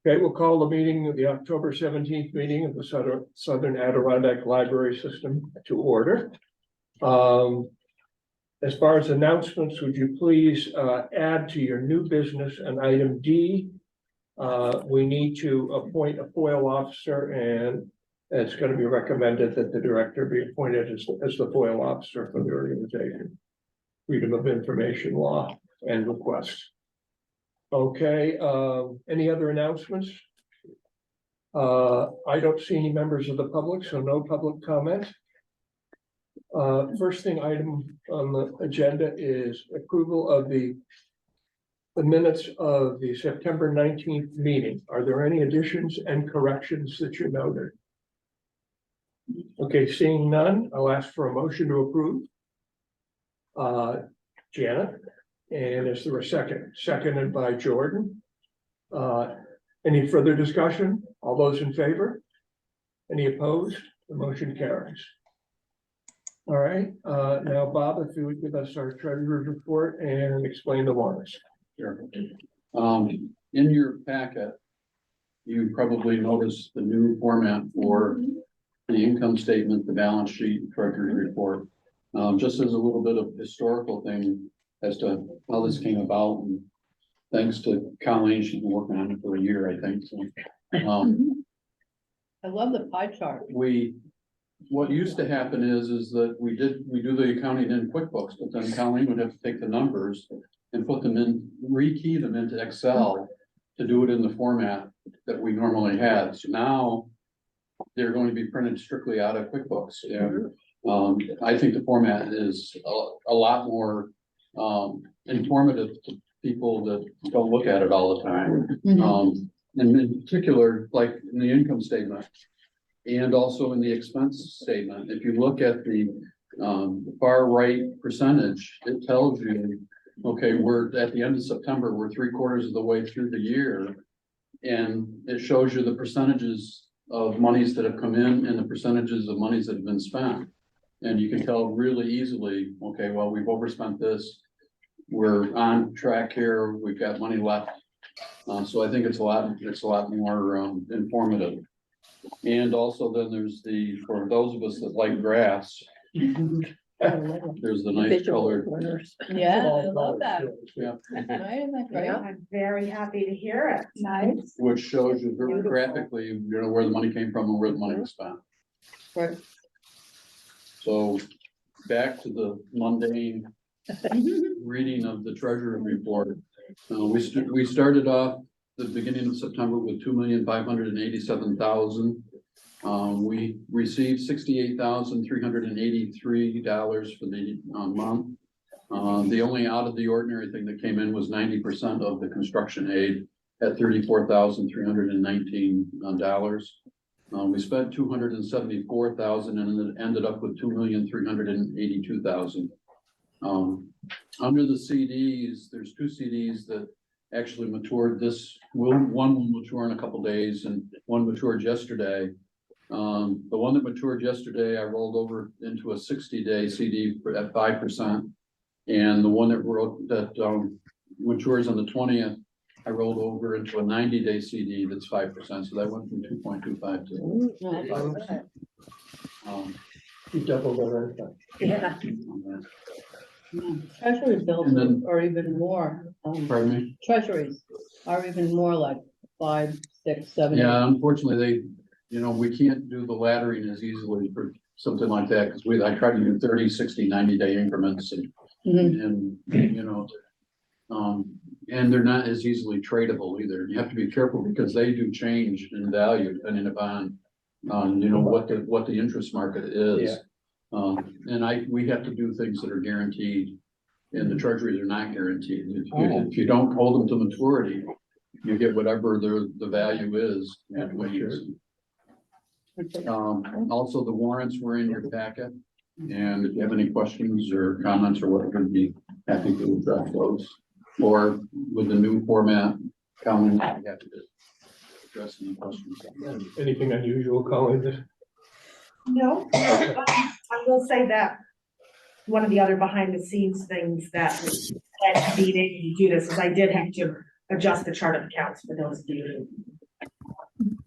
Okay, we'll call the meeting, the October 17th meeting of the Southern Adirondack Library System to order. As far as announcements, would you please add to your new business an item D? We need to appoint a FOIL officer, and it's going to be recommended that the director be appointed as the FOIL officer for the organization. Freedom of Information Law and requests. Okay, any other announcements? I don't see any members of the public, so no public comment. First thing item on the agenda is approval of the minutes of the September 19th meeting. Are there any additions and corrections that you noted? Okay, seeing none, I'll ask for a motion to approve. Janet, and is there a second? Seconded by Jordan. Any further discussion? All those in favor? Any opposed? The motion carries. All right, now Bob, if you would give us our treasurer's report and explain the warrants. Sure. In your packet, you probably noticed the new format for the income statement, the balance sheet, treasurer's report. Just as a little bit of historical thing as to how this came about, and thanks to Colleen, she's been working on it for a year, I think. So, I love the pie chart. What used to happen is that we do the accounting in QuickBooks, but then Colleen would have to take the numbers and put them in, rekey them into Excel to do it in the format that we normally had. So now they're going to be printed strictly out of QuickBooks. Yeah. I think the format is a lot more informative to people that don't look at it all the time. And in particular, like in the income statement and also in the expense statement, if you look at the far right percentage, it tells you, okay, we're at the end of September, we're 3/4 of the way through the year. And it shows you the percentages of monies that have come in and the percentages of monies that have been spent. And you can tell really easily, okay, well, we've overspent this. We're on track here. We've got money left. So I think it's a lot more informative. And also then there's for those of us that like graphs, there's the nice colored. Yeah, I love that. Yeah. Right, isn't that great? I'm very happy to hear it. Nice. Which shows you very graphically, you know, where the money came from and where the money was spent. Right. So back to the mundane reading of the treasurer's report. We started off the beginning of September with $2,587,000. We received $68,383 for the month. The only out of the ordinary thing that came in was 90% of the construction aid at $34,319. We spent $274,000 and it ended up with $2,382,000. Under the CDs, there's 2 CDs that actually matured one will mature in a couple days and one matured yesterday. The one that matured yesterday, I rolled over into a 60-day CD at 5%. And the one that matures on the 20th, I rolled over into a 90-day CD that's 5%. So that went from 2.25 to 5%. You doubled that. Yeah. Treasury bills are even more. Pardon me? Treasuries are even more like 5, 6, 7. Yeah, unfortunately, we can't do the laddering as easily for something like that because I try to do 30, 60, 90-day increments and and they're not as easily tradable either. You have to be careful because they do change in value depending upon what the interest market is. Yeah. And we have to do things that are guaranteed, and the treasuries are not guaranteed. If you don't hold them to maturity, you get whatever the value is. Also, the warrants were in your packet, and if you have any questions or comments or whatever, I'd be happy to address those. Or with the new format, Colin, I'd be happy to address any questions. Anything unusual, Colin? No, I will say that one of the other behind the scenes things that led to being able to do this is I did have to adjust the chart of accounts for those of you who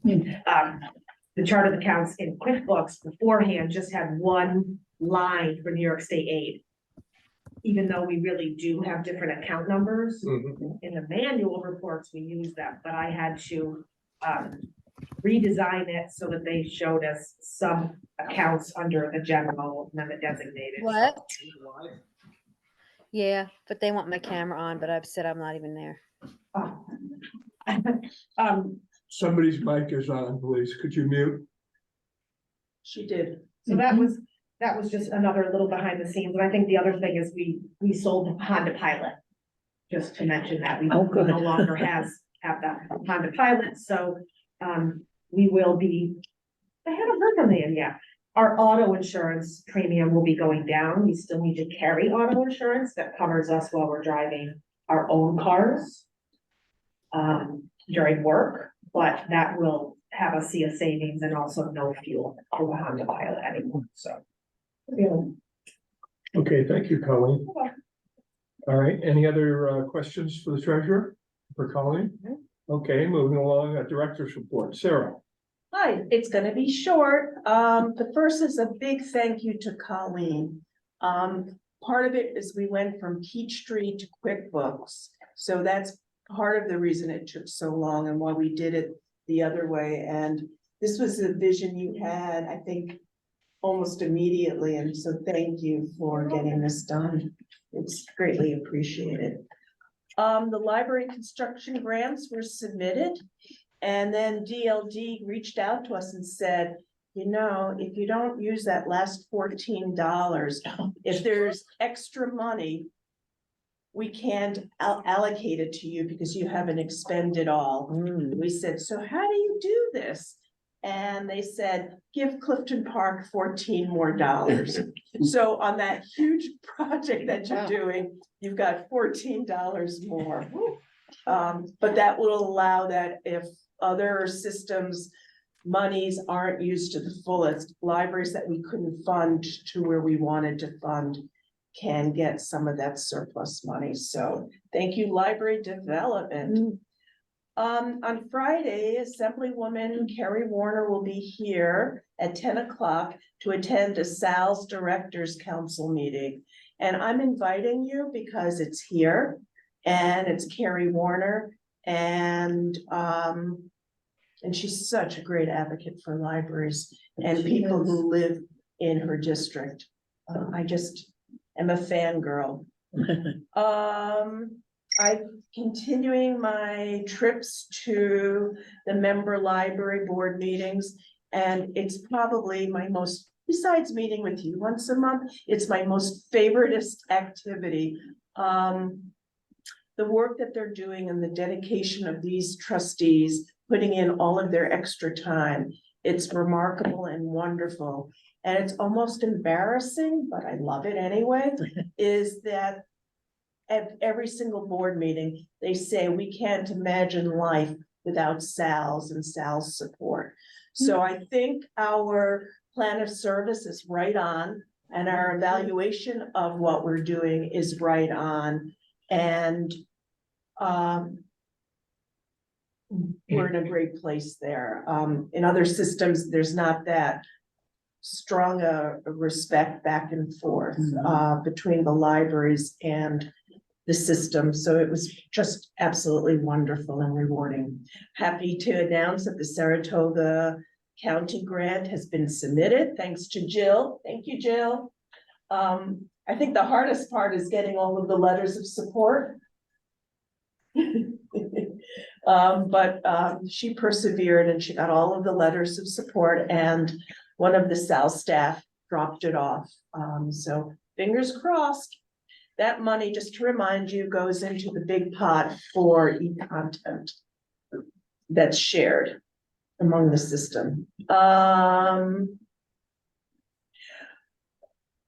The chart of accounts in QuickBooks beforehand just had one line for New York State aid. Even though we really do have different account numbers, Mhm. in the manual reports, we use them, but I had to redesign it so that they showed us some accounts under the general and then the designated. What? Yeah, but they want my camera on, but I've said I'm not even there. Oh. Um, Somebody's mic is on, please. Could you mute? She did. so that was just another little behind the scenes, and I think the other thing is we sold Honda Pilot. Just to mention that we Oh, good. no longer have that Honda Pilot, so we will be, I haven't heard from them yet. Our auto insurance premium will be going down. We still need to carry auto insurance that covers us while we're driving our own cars during work, but that will have us see a savings and also no fuel for the Honda Pilot anymore, so. Yeah. Okay, thank you, Colleen. All right, any other questions for the treasurer, for Colleen? Okay, moving along, director's report, Sarah. Hi, it's gonna be short. The first is a big thank you to Colleen. Part of it is we went from Peachtree to QuickBooks. So that's part of the reason it took so long and why we did it the other way. And this was a vision you had, I think, almost immediately. And so thank you for getting this done. It's greatly appreciated. The library construction grants were submitted. And then DLD reached out to us and said, you know, if you don't use that last $14, if there's extra money, we can't allocate it to you because you haven't expended all. We said, so how do you do this? And they said, give Clifton Park $14 more. So on that huge project that you're doing, you've got $14 more. But that will allow that if other systems monies aren't used to the fullest, libraries that we couldn't fund to where we wanted to fund can get some of that surplus money. So thank you, library development. On Friday, Assemblywoman Carrie Warner will be here at 10 o'clock to attend a SALS Directors Council meeting. And I'm inviting you because it's here and it's Carrie Warner and she's such a great advocate for libraries and people who live in her district. I just am a fangirl. I'm continuing my trips to the member library board meetings, and it's probably my most, besides meeting with you once a month, it's my most favoriteest activity. The work that they're doing and the dedication of these trustees, putting in all of their extra time, it's remarkable and wonderful. And it's almost embarrassing, but I love it anyway, is that at every single board meeting, they say we can't imagine life without SALS and SALS support. So I think our plan of service is right on, and our evaluation of what we're doing is right on. And we're in a great place there. In other systems, there's not that strong a respect back and forth between the libraries and the system. So it was just absolutely wonderful and rewarding. Happy to announce that the Saratoga County grant has been submitted, thanks to Jill. Thank you, Jill. I think the hardest part is getting all of the letters of support. But she persevered and she got all of the letters of support, and one of the SALS staff dropped it off. So fingers crossed. That money, just to remind you, goes into the big pot for e-content that's shared among the system.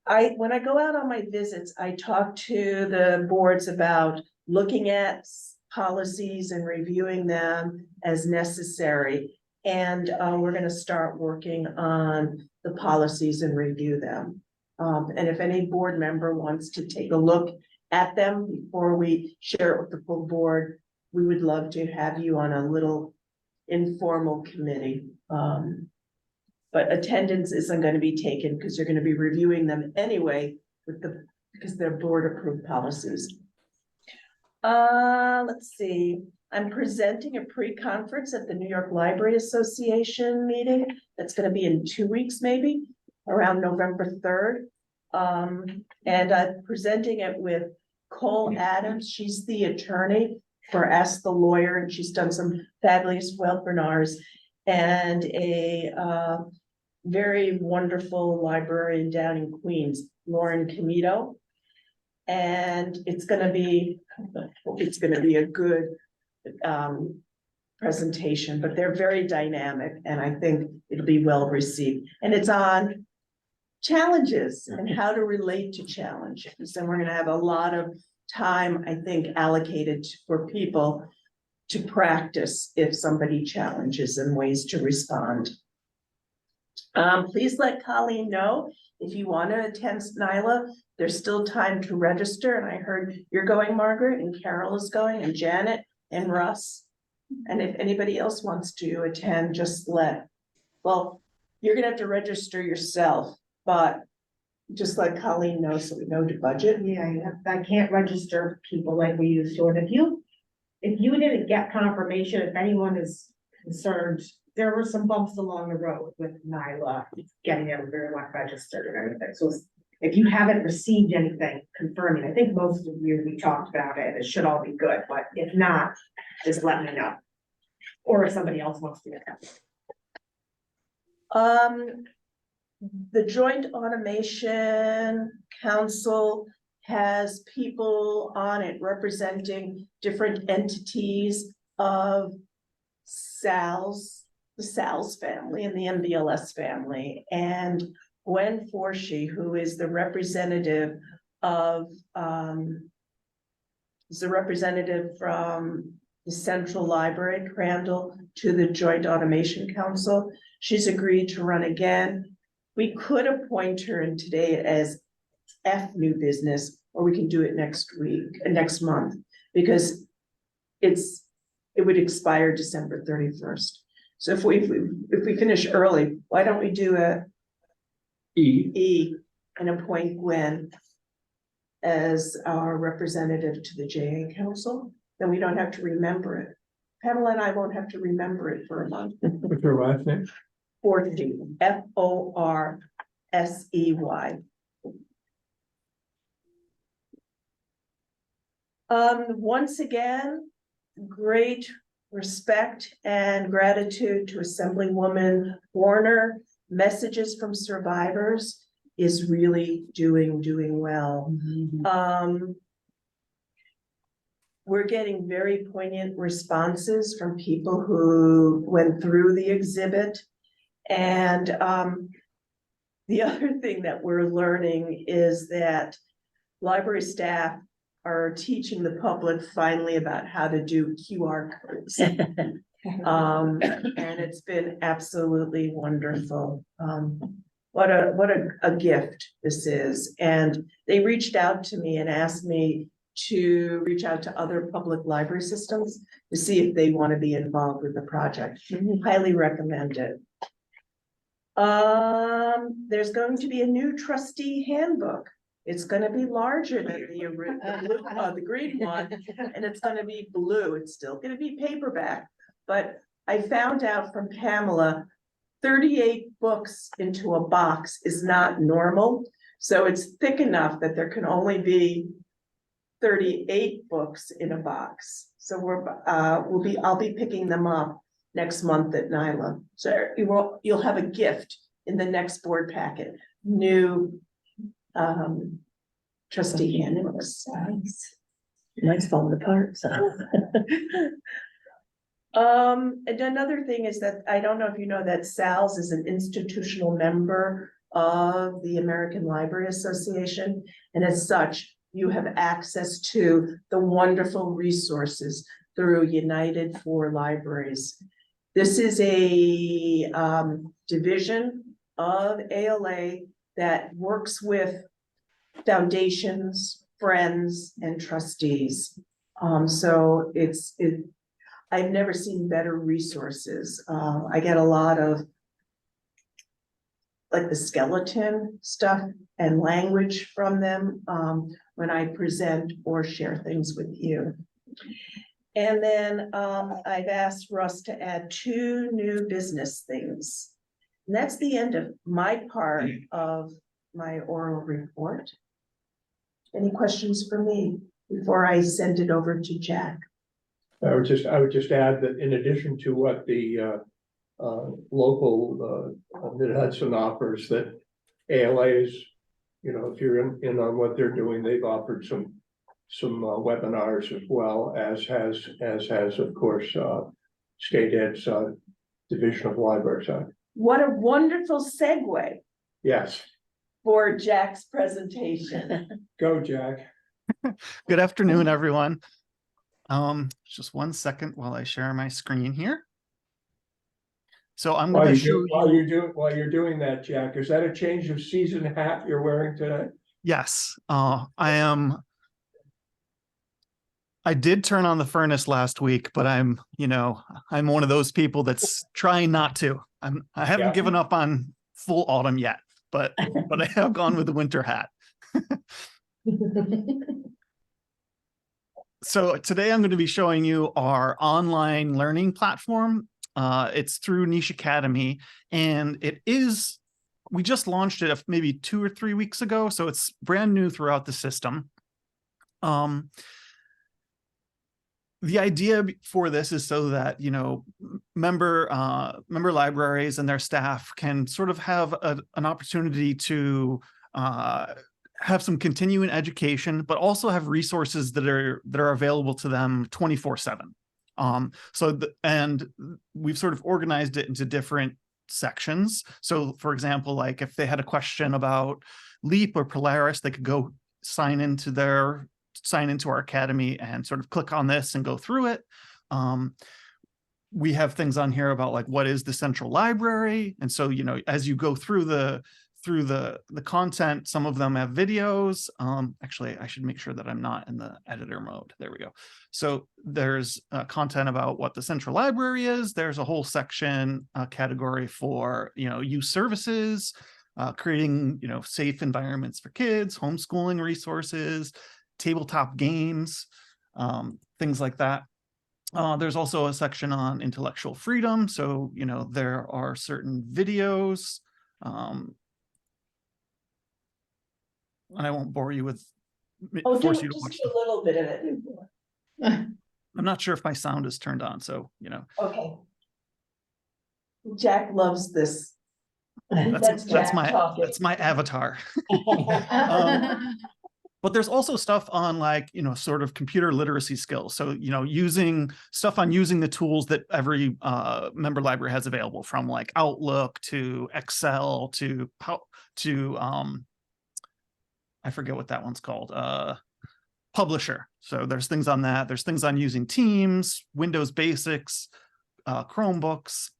When I go out on my visits, I talk to the boards about looking at policies and reviewing them as necessary. And we're going to start working on the policies and review them. And if any board member wants to take a look at them before we share it with the full board, we would love to have you on a little informal committee. But attendance isn't gonna be taken because you're gonna be reviewing them anyway because they're board approved policies. Let's see, I'm presenting a pre-conference at the New York Library Association meeting. That's gonna be in 2 weeks, maybe, around November 3rd. And I'm presenting it with Cole Adams. She's the attorney for Ask the Lawyer, and she's done some fabulous webinars. And a very wonderful librarian down in Queens, Lauren Comito. And it's gonna be a good presentation, but they're very dynamic, and I think it'll be well received. And it's on challenges and how to relate to challenges. And we're gonna have a lot of time, I think, allocated for people to practice if somebody challenges and ways to respond. Please let Colleen know if you want to attend NYLA. There's still time to register, and I heard you're going, Margaret, and Carol is going, and Janet and Russ. And if anybody else wants to attend, just well, you're gonna have to register yourself, but just let Colleen know so we know to budget. Yeah, I can't register people like we used to, and if you didn't get confirmation, if anyone is concerned, there were some bumps along the road with NYLA, getting everyone registered and everything, so if you haven't received anything confirming, I think most of you, we talked about it, it should all be good, but if not, just let me know. Or if somebody else wants to get that. The Joint Automation Council has people on it representing different entities of SALS, the SALS family and the MBLS family. And Gwen Forshee, who is the representative of, is the representative from the Central Library, Crandall, to the Joint Automation Council. She's agreed to run again. We could appoint her in today as F new business, or we can do it next month, because it would expire December 31st. So if we finish early, why don't we do a E and appoint Gwen as our representative to the JA Council? Then we don't have to remember it. Pamela and I won't have to remember it for a month. What's your last name? Forsey, Forsey. Once again, great respect and gratitude to Assemblywoman Warner. Messages from Survivors is really doing well. We're getting very poignant responses from people who went through the exhibit. And the other thing that we're learning is that library staff are teaching the public finally about how to do QR codes. And it's been absolutely wonderful. What a gift this is. And they reached out to me and asked me to reach out to other public library systems to see if they want to be involved with the project. Highly recommend it. There's going to be a new trustee handbook. It's going to be larger than the green one, and it's going to be blue. It's still going to be paperback, but I found out from Pamela, 38 books into a box is not normal. So it's thick enough that there can only be 38 books in a box. So I'll be picking them up next month at NYLA. So you'll have a gift in the next board packet. New trustee handbooks. Mine's falling apart, so. And another thing is that I don't know if you know that SALS is an institutional member of the American Library Association, and as such, you have access to the wonderful resources through United for Libraries. This is a division of ALA that works with foundations, friends, and trustees. So I've never seen better resources. I get a lot of like the skeleton stuff and language from them, when I present or share things with you. And then, I've asked Russ to add 2 new business things. And that's the end of my part of my oral report. Any questions for me before I send it over to Jack? I would just add that in addition to what the local Mid-Hudson offers, that ALA is, you know, if you're in on what they're doing, they've offered some webinars as well, as has of course State Ed's Division of Library side. What a wonderful segue Yes, for Jack's presentation. go Jack. Good afternoon, everyone. Just 1 second while I share my screen here. So I'm going to show you. While you're doing that, Jack, is that a change of season hat you're wearing today? Yes, I am. I did turn on the furnace last week, but I'm one of those people that's trying not to. I haven't given up on full autumn yet, but I have gone with the winter hat. So today I'm going to be showing you our online learning platform. It's through Niche Academy, and we just launched it maybe 2 or 3 weeks ago, so it's brand new throughout the system. The idea for this is so that, member libraries and their staff can sort of have an opportunity to have some continuing education, but also have resources that are available to them 24/7. And we've sort of organized it into different sections. So for example, like if they had a question about LEAP or Polaris, they could go sign into our academy and sort of click on this and go through it. We have things on here about like, what is the central library? And so, as you go through the content, some of them have videos. Actually, I should make sure that I'm not in the editor mode. There we go. So there's content about what the central library is. There's a whole section category for, youth services, creating, safe environments for kids, homeschooling resources, tabletop games, things like that. There's also a section on intellectual freedom. So, there are certain videos, and I won't bore you with force you to watch just a little bit of it. I'm not sure if my sound is turned on, so Okay. Jack loves this. that's Jack talking. that's my avatar. But there's also stuff on like, sort of computer literacy skills. So, using the tools that every member library has available, from like Outlook to Excel to I forget what that one's called, Publisher. So there's things on that. There's things on using Teams, Windows Basics, Chromebooks.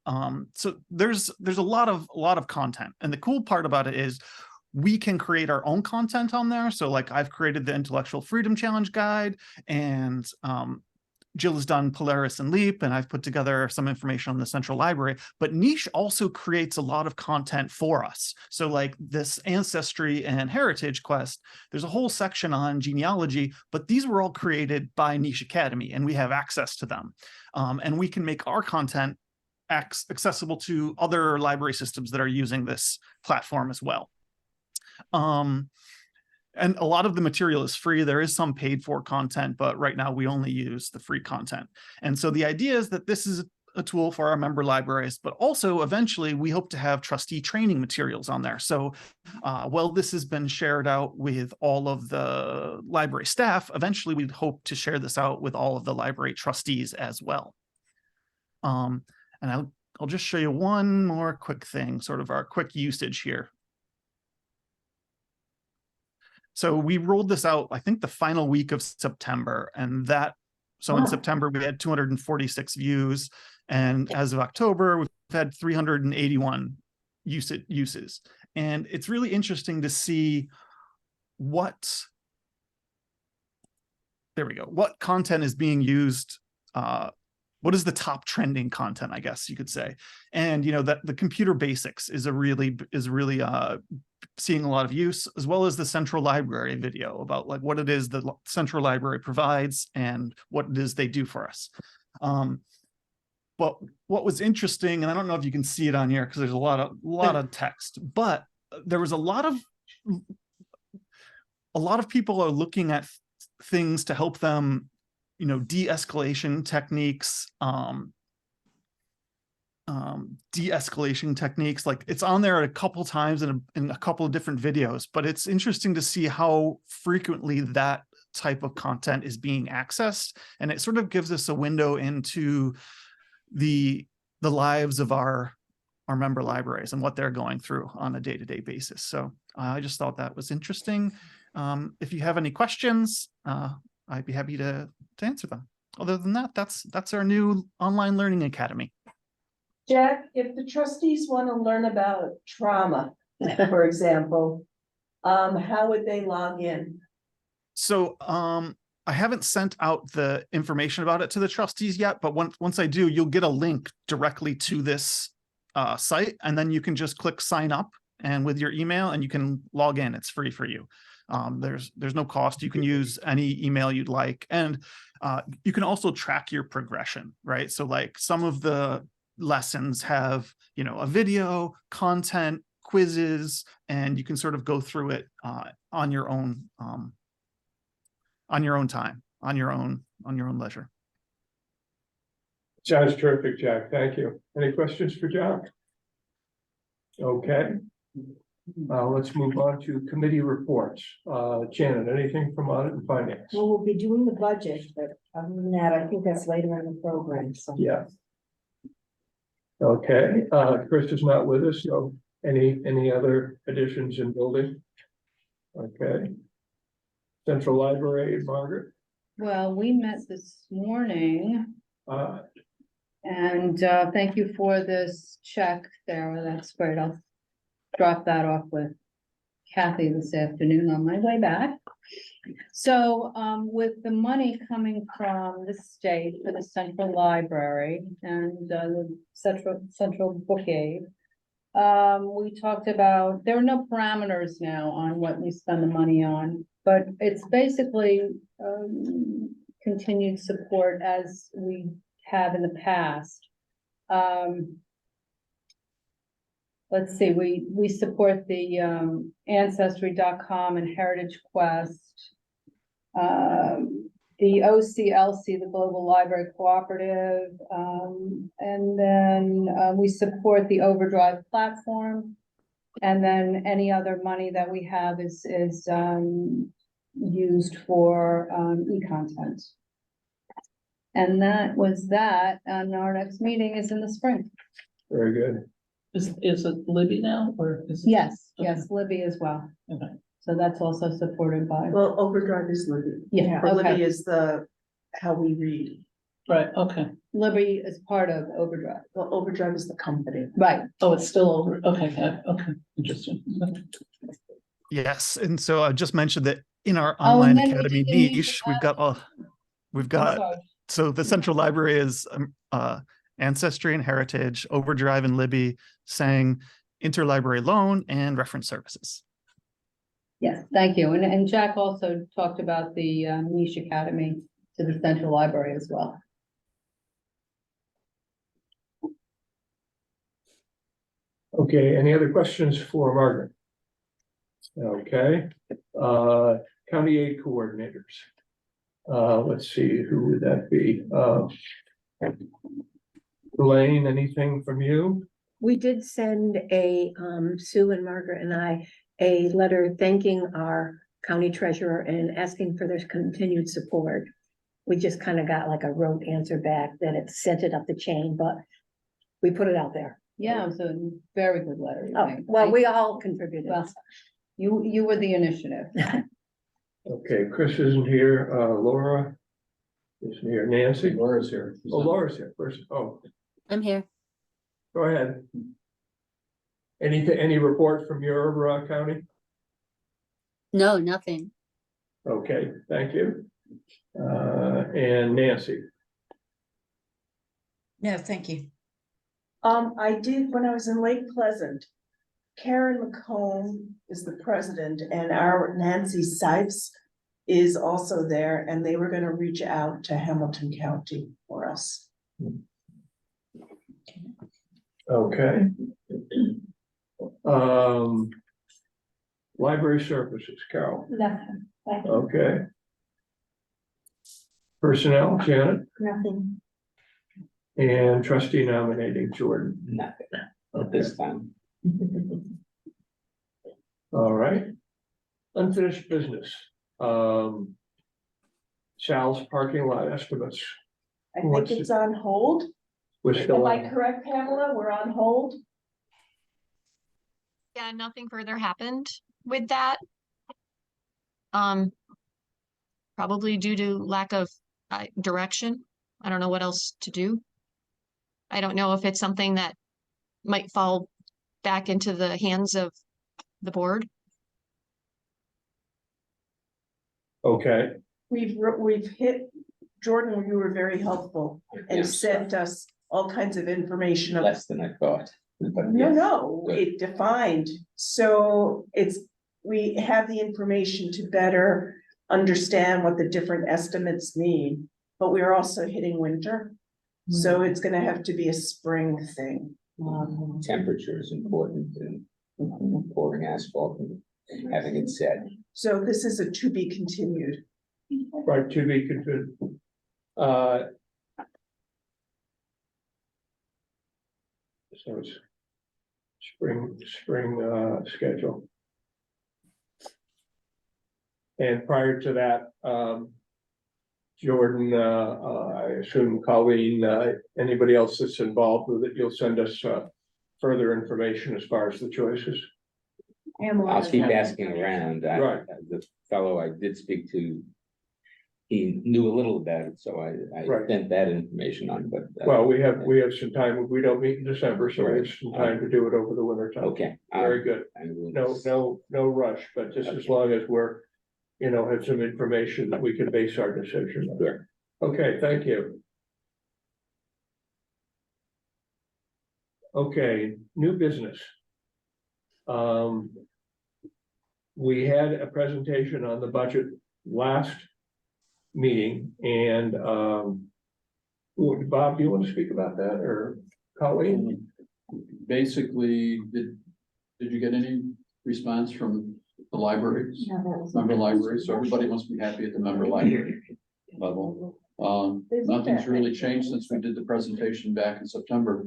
So there's a lot of content. And the cool part about it is we can create our own content on there. So like I've created the Intellectual Freedom Challenge guide, and Jill has done Polaris and LEAP, and I've put together some information on the central library. But Niche also creates a lot of content for us. So like this Ancestry and Heritage quest, there's a whole section on genealogy, but these were all created by Niche Academy, and we have access to them. And we can make our content accessible to other library systems that are using this platform as well. And a lot of the material is free. There is some paid for content, but right now we only use the free content. And so the idea is that this is a tool for our member libraries, but also eventually we hope to have trustee training materials on there. So while this has been shared out with all of the library staff, eventually we'd hope to share this out with all of the library trustees as well. And I'll just show you one more quick thing, sort of our quick usage here. So we rolled this out, I think, the final week of September, and in September we had 246 views, and as of October we've had 381 uses. And it's really interesting to see what content is being used what is the top trending content, I guess you could say. And, you know, that the computer basics is really seeing a lot of use, as well as the central library video about like what it is the central library provides and what it is they do for us. But what was interesting, and I don't know if you can see it on here because there's a lot of text, but there was a lot of people are looking at things to help them, you know, de-escalation techniques, like it's on there a couple times in a couple of different videos, but it's interesting to see how frequently that type of content is being accessed. And it sort of gives us a window into the lives of our member libraries and what they're going through on a day-to-day basis. So I just thought that was interesting. If you have any questions, I'd be happy to answer them. Other than that, that's our new online learning academy. Jack, if the trustees want to learn about trauma, for example, how would they log in? So I haven't sent out the information about it to the trustees yet, but once I do, you'll get a link directly to this site, and then you can just click sign up and with your email and you can log in. It's free for you. There's no cost. You can use any email you'd like. And you can also track your progression, right? So like some of the lessons have, you know, a video, content, quizzes, and you can sort of go through it on your own time, on your own leisure. Sounds terrific, Jack. Thank you. Any questions for Jack? Okay. Let's move on to committee reports. Janet, anything from audit and finance? Well, we'll be doing the budget, but other than that, I think that's later in the program, so. Yeah. Okay, Chris is not with us, so any other additions in building? Okay. Central Library, Margaret? Well, we met this morning and thank you for this check, Sarah. That's great. I'll drop that off with Kathy this afternoon on my way back. So with the money coming from the state for the central library and the central book aid, we talked about, there are no parameters now on what we spend the money on, but it's basically continued support as we have in the past. Let's see, we support the Ancestry.com and Heritage Quest, the OCLC, the Global Library Cooperative, and then we support the Overdrive platform. And then any other money that we have is used for e-content. And that was that, and our next meeting is in the spring. Very good. Is it Libby now, or is it? Yes, Okay. yes, Libby as well. Okay. So that's also supported by. Well, Overdrive is Libby. Yeah, Or okay. Libby is how we read. Right, okay. Libby is part of Overdrive. Well, Overdrive is the company. Right. Oh, it's still over, okay, okay, interesting. Yes, and so I just mentioned that in our Oh, and online then we academy did the niche niche, we've I'm got sorry. so the central library is Ancestry and Heritage, Overdrive and Libby, sang interlibrary loan and reference services. Yes, thank you. And Jack also talked about the niche academy to the central library as well. Okay, any other questions for Margaret? Okay, county aid coordinators. Let's see, who would that be? Elaine, anything from you? We did send Sue and Margaret and I, a letter thanking our county treasurer and asking for their continued support. We just kind of got like a rote answer back that it sent it up the chain, but we put it out there. Yeah, it was a very good letter. Oh, well, we all contributed. Well, you were the initiative. Okay, Chris isn't here, Laura isn't here, Nancy? Laura's here. Oh, Laura's here first, oh, I'm here. go ahead. Any report from your county? No, nothing. Okay, thank you. And Nancy? No, thank you. I did when I was in Lake Pleasant. Karen McComb is the president and our Nancy Sipes is also there and they were gonna reach out to Hamilton County for us. Okay. Library services, Carol, Nothing, okay. Personnel, Janet, nothing. and trustee nominating, Jordan. Nothing at this time. All right. Unfinished business. SALS parking lot estimates. I Who wants think to- it's on hold. We're still Am I on. correct, Pamela? We're on hold? Yeah, nothing further happened with that. Um, probably due to lack of direction. I don't know what else to do. I don't know if it's something that might fall back into the hands of the board. Okay, We've hit, Jordan, you were very helpful and Yes. sent us all kinds of information. Less than I thought. But No, yes. no, Good. it defined, so we have the information to better understand what the different estimates mean. But we are also hitting winter, so it's gonna have to be a spring thing. Temperature is important in pouring asphalt and having it set. So this is a to be continued. right, to be continued. So it's spring schedule. And prior to that, Jordan, I assume Colleen, anybody else that's involved with it, you'll send us further information as far as the choices. I'll keep asking around. Right. The fellow I did speak to, he knew a little about it, so I Right. sent that information on, but. Well, we have some time, we don't meet in December, so Right. there's some time to do it over the winter time. Okay. Very good. I will- No rush, but just as long as we're, have some information that we can base our decision on. Sure. Okay, thank you. Okay, new business. We had a presentation on the budget last meeting and, Bob, do you want to speak about that or Colleen? Basically, did you get any response from the libraries? Member libraries, so everybody must be happy at the member library level. Nothing's really changed since we did the presentation back in September.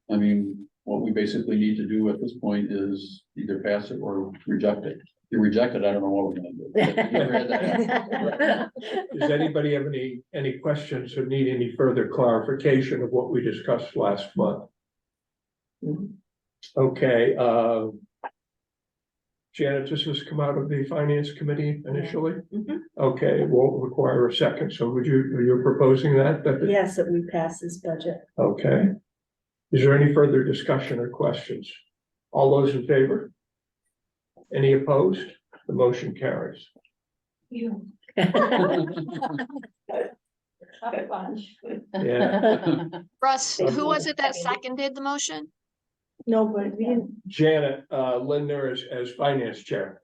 I mean, what we basically need to do at this point is either pass it or reject it. If you reject it, I don't know what we're gonna do. Never had that. Does anybody have any questions or need any further clarification of what we discussed last month? Okay, Janet, this has come out of the finance committee initially? Okay, it won't require a second, so are you proposing that? Yes, that we pass this budget. Okay. Is there any further discussion or questions? All those in favor? Any opposed? The motion carries. You. Yeah, Russ, who was it that seconded the motion? No, but we didn't, Janet, Lindner as finance chair.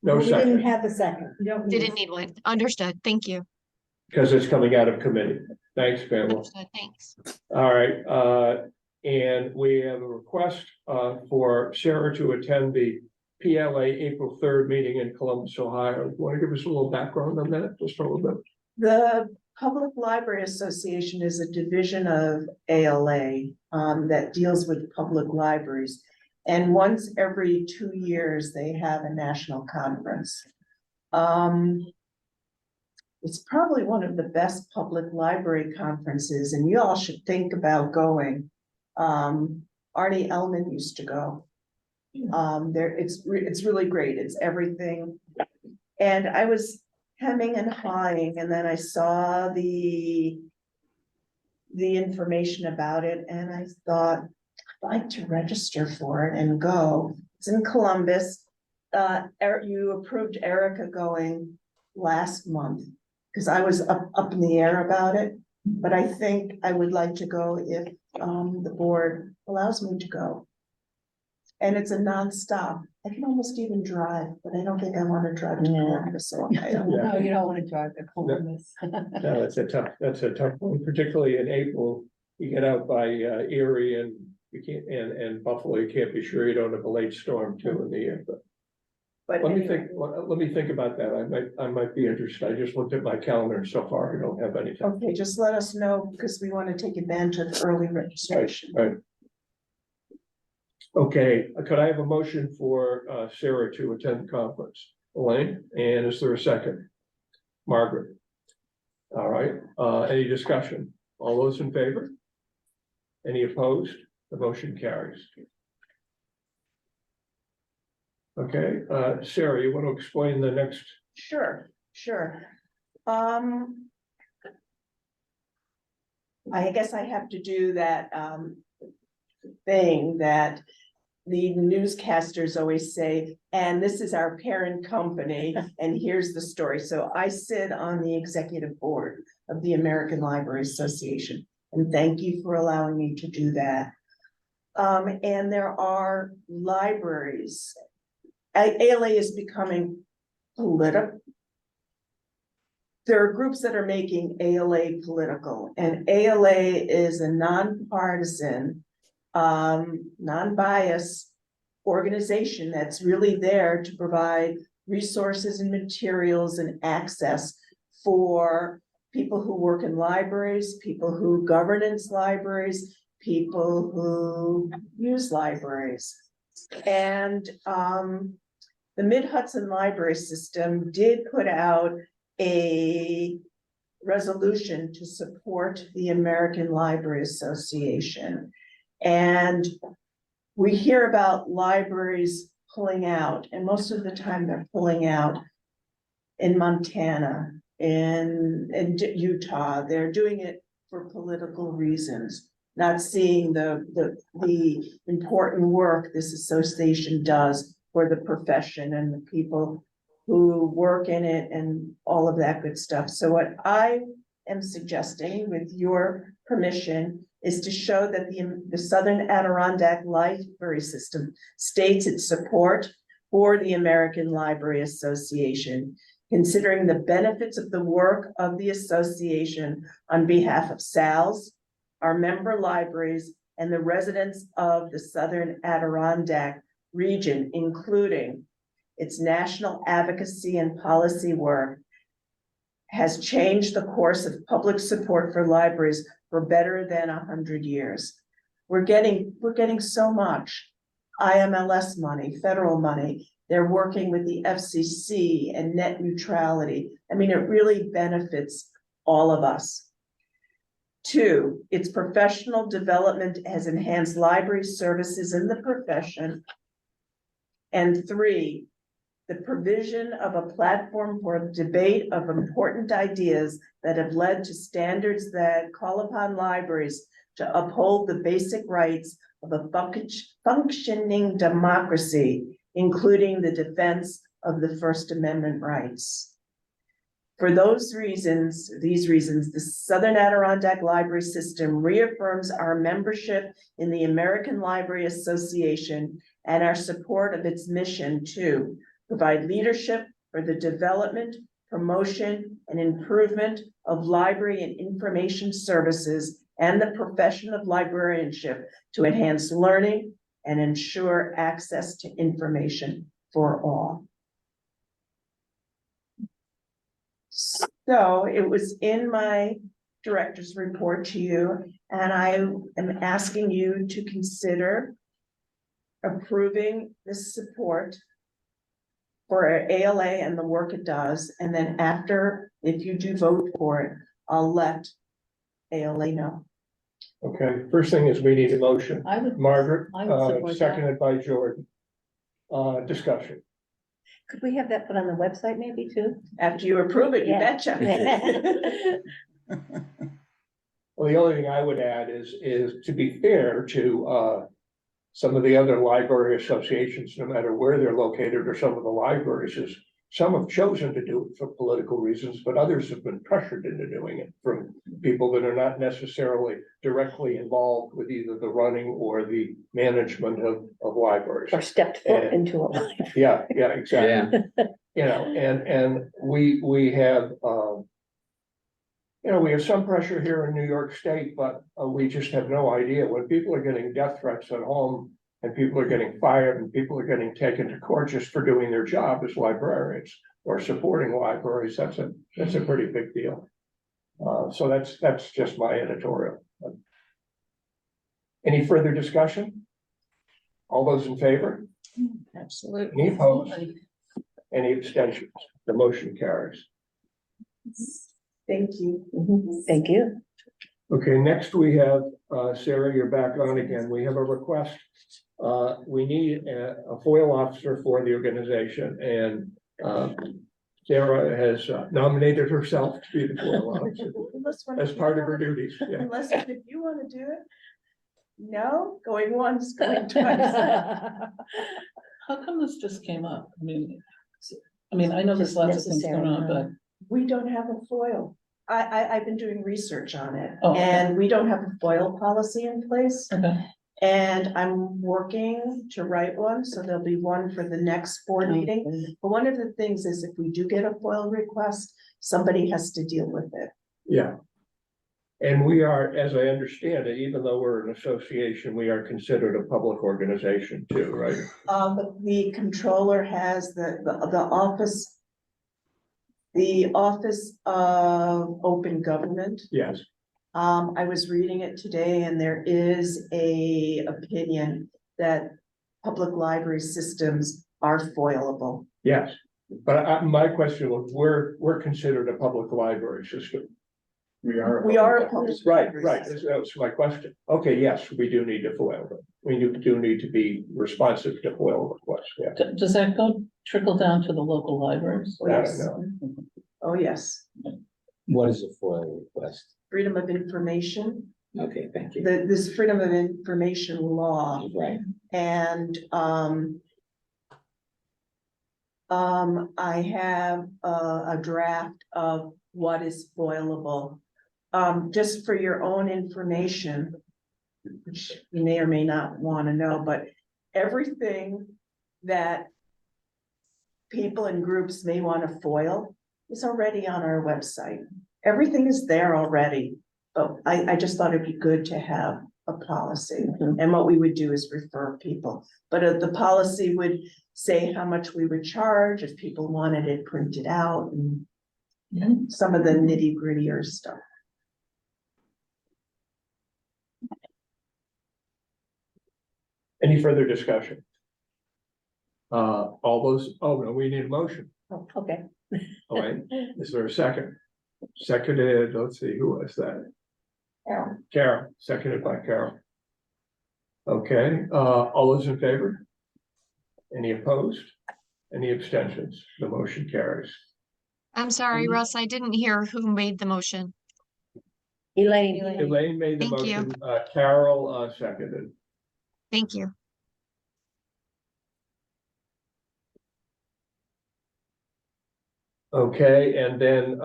No second, have a second. Didn't need one. Understood. Thank you. because it's coming out of committee. Thanks, Pamela. Understood. Thanks. All right, and we have a request, for Sarah to attend the PLA April 3rd meeting in Columbus, Ohio. Want to give us a little background on that, just a little bit? The Public Library Association is a division of ALA that deals with public libraries. And once every 2 years, they have a national conference. It's probably one of the best public library conferences, and you all should think about going. Arnie Ellman used to go. It's really great. It's everything. And I was hemming and hawing, and then I saw the information about it, and I thought, I'd like to register for it and go. It's in Columbus. You approved Erica going last month, because I was up in the air about it. But I think I would like to go if, the board allows me to go. And it's a nonstop. I can almost even drive, but I don't think I want to drive to Columbus, so I don't. Yeah. No, you don't wanna drive to Columbus. No, that's a tough one, particularly in April. You get out by Erie and you can't, and Buffalo, you can't be sure you don't have a late storm too in the year, but. But Let me anyway, think, let me think about that. I might be interested. I just looked at my calendar and so far I don't have anything. okay, just let us know because we want to take advantage of early registration. Right. Okay, could I have a motion for Sarah to attend the conference? Elaine, and is there a second? Margaret. All right, any discussion? All those in favor? Any opposed? The motion carries. Okay, Sarah, you want to explain the next? Sure. I guess I have to do that, thing that the newscasters always say, and this is our parent company, and here's the story. So I sit on the executive board of the American Library Association, and thank you for allowing me to do that. And there are libraries. ALA is becoming political. There are groups that are making ALA political, and ALA is a nonpartisan, non-biased organization that's really there to provide resources and materials and access for people who work in libraries, people who governance libraries, people who use libraries. And the Mid-Hudson Library System did put out a resolution to support the American Library Association. And we hear about libraries pulling out, and most of the time they're pulling out in Montana, in Utah. They're doing it for political reasons, not seeing the important work this association does for the profession and the people who work in it and all of that good stuff. So what I am suggesting, with your permission, is to show that the Southern Adirondack Library System states its support for the American Library Association, considering the benefits of the work of the association on behalf of SALS, our member libraries, and the residents of the Southern Adirondack region, including its national advocacy and policy work, has changed the course of public support for libraries for better than 100 years. We're getting so much IMLS money, federal money. They're working with the FCC and net neutrality. I mean, it really benefits all of us. 2, its professional development has enhanced library services in the profession. And 3, the provision of a platform for debate of important ideas that have led to standards that call upon libraries to uphold the basic rights of a functioning democracy, including the defense of the First Amendment rights. For these reasons, the Southern Adirondack Library System reaffirms our membership in the American Library Association and our support of its mission to provide leadership for the development, promotion, and improvement of library and information services and the profession of librarianship to enhance learning and ensure access to information for all. So it was in my director's report to you, and I am asking you to consider approving this support for ALA and the work it does. And then after, if you do vote for it, I'll let ALA know. Okay, first thing is we need a motion. Margaret, I would support that. seconded by Jordan. Discussion. Could we have that put on the website maybe too? After you approve it, you Yeah. betcha. Well, the only thing I would add is to be fair to some of the other library associations, no matter where they're located, or some of the libraries, is some have chosen to do it for political reasons, but others have been pressured into doing it from people that are not necessarily directly involved with either the running or the management of libraries. Or stepped foot into a life. Yeah, exactly. You know, and we have, you know, we have some pressure here in New York State, but we just have no idea. When people are getting death threats at home and people are getting fired and people are getting taken to court just for doing their job as librarians or supporting libraries, that's a pretty big deal. So that's just my editorial. Any further discussion? All those in favor? Absolutely. Any opposed? Any abstentions? The motion carries. Thank you. Thank you. Okay, next we have, Sarah, you're back on again. We have a request. We need a FOIL officer for the organization, and Sarah has nominated herself to be the FOIL officer as part of her duties. Yeah. Unless if you want to do it. No, going once, going twice. How come this just came up? I mean, I know there's lots of things going on, but. We don't have a FOIL. I've been doing research on it, Oh, okay. and we don't have a FOIL policy in place. Okay. And I'm working to write one, so there'll be one for the next board meeting. But one of the things is if we do get a FOIL request, somebody has to deal with it. Yeah. And we are, as I understand it, even though we're an association, we are considered a public organization too, right? The controller has the office. The Office of Open Government. Yes. I was reading it today and there is a opinion that public library systems are foilable. Yes, but my question was, we're considered a public library system. We are. We are a public. Right, library right, system. that was my question. Okay, yes, we do need to FOIL, but we do need to be responsive to FOIL requests, yeah. Does that trickle down to the local libraries? Oh, I yes. don't know. Oh, yes. What is a FOIL request? Freedom of information, Okay, thank you. this freedom of information law. Right. And, I have a draft of what is foilable. Just for your own information, which you may or may not want to know, but everything that people and groups may want to foil is already on our website. Everything is there already, but I just thought it'd be good to have a policy. And what we would do is refer people, but the policy would say how much we would charge if people wanted it printed out and some of the nitty grittier stuff. Any further discussion? All those, oh, no, we need a motion. Oh, okay. All right, is there a second? Seconded, let's see, who was that? Carol. Carol, seconded by Carol. Okay, all those in favor? Any opposed? Any abstentions? The motion carries. I'm sorry, Russ, I didn't hear who made the motion. Elaine. Elaine made the Thank you. motion, Carol, seconded. Thank you. Okay, and then,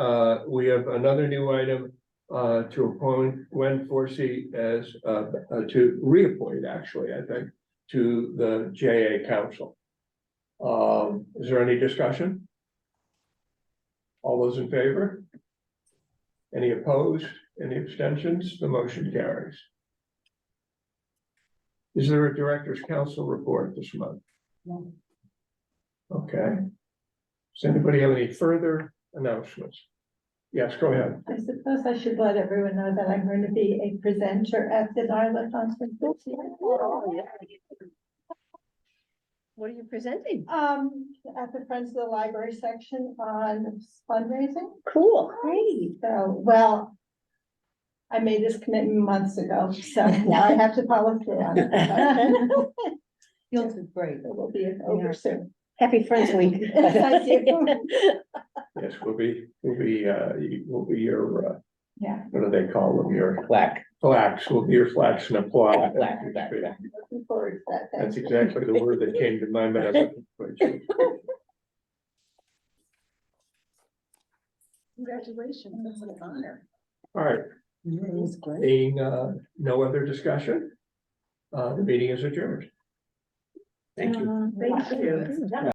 we have another new item, to appoint Gwen Forsey as, to reappoint, actually, I think, to the JA Council. Is there any discussion? All those in favor? Any opposed? Any abstentions? The motion carries. Is there a Director's Council report this month? No. Okay. Does anybody have any further announcements? Yes, go ahead. I suppose I should let everyone know that I'm going to be a presenter at the Darla Conference. What are you presenting? At the Friends of the Library section on fundraising. Cool. Great. So, well, I made this commitment months ago, so now I have to follow through on it. You'll do great. It will be over soon. Happy Friends Week. Thank you. Yes, we'll be your, Yeah. what do they call them? Your Plaque. flax, will be your flax and applaud. Plaque. Looking forward to that. That's exactly the word that came to mind, but I wasn't quite sure. Congratulations, that's an honor. All right, being, no other discussion, the meeting is adjourned. Thank you. Thank you.